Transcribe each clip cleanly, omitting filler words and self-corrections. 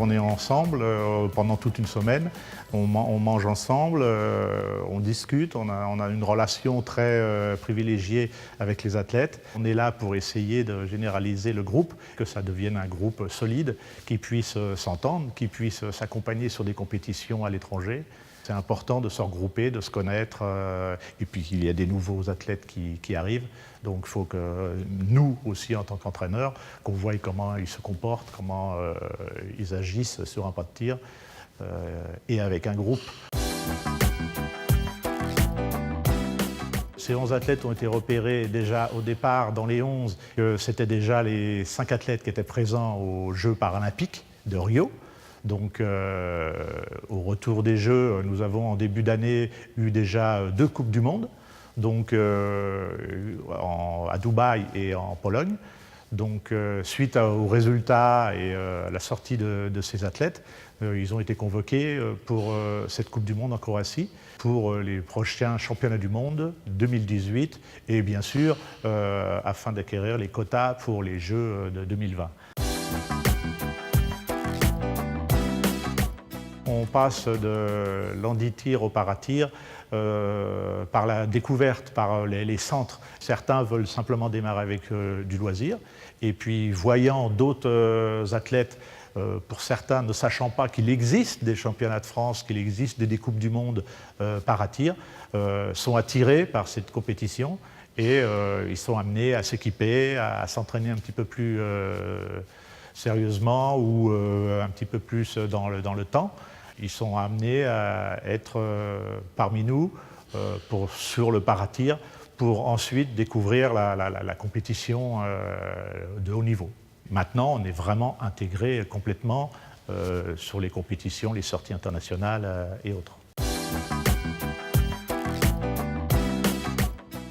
On est ensemble pendant toute une semaine, on mange ensemble, on discute, on a une relation très privilégiée avec les athlètes. On est là pour essayer de généraliser le groupe, que ça devienne un groupe solide, qui puisse s'entendre, qui puisse s'accompagner sur des compétitions à l'étranger. C'est important de se regrouper, de se connaître, et puis il y a des nouveaux athlètes qui arrivent. Donc il faut que nous aussi, en tant qu'entraîneurs, qu'on voie comment ils se comportent, comment ils agissent sur un pas de tir, et avec un groupe. Ces 11 athlètes ont été repérés déjà au départ dans les 11, que c'était déjà les 5 athlètes qui étaient présents aux Jeux paralympiques de Rio. Donc au retour des Jeux, nous avons en début d'année eu déjà 2 Coupes du Monde, donc à Dubaï et en Pologne. Donc suite aux résultats et à la sortie de ces athlètes, ils ont été convoqués pour cette Coupe du Monde en Croatie, pour les prochains championnats du monde 2018 et bien sûr afin d'acquérir les quotas pour les Jeux de 2020. On passe de l'handi-tir au para-tir par la découverte, par les centres. Certains veulent simplement démarrer avec du loisir et puis voyant d'autres athlètes, pour certains ne sachant pas qu'il existe des championnats de France, qu'il existe des Coupes du Monde para-tir, sont attirés par cette compétition et ils sont amenés à s'équiper, à s'entraîner un petit peu plus sérieusement ou un petit peu plus dans le temps. Ils sont amenés à être parmi nous sur le para-tir pour ensuite découvrir la compétition de haut niveau. Maintenant, on est vraiment intégré complètement sur les compétitions, les sorties internationales et autres.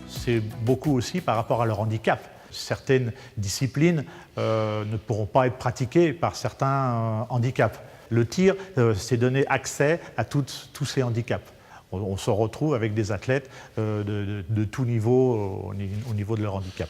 C'est beaucoup aussi par rapport à leur handicap. Certaines disciplines ne pourront pas être pratiquées par certains handicaps. Le tir, c'est donner accès à tous ces handicaps. On se retrouve avec des athlètes de tout niveau au niveau de leur handicap.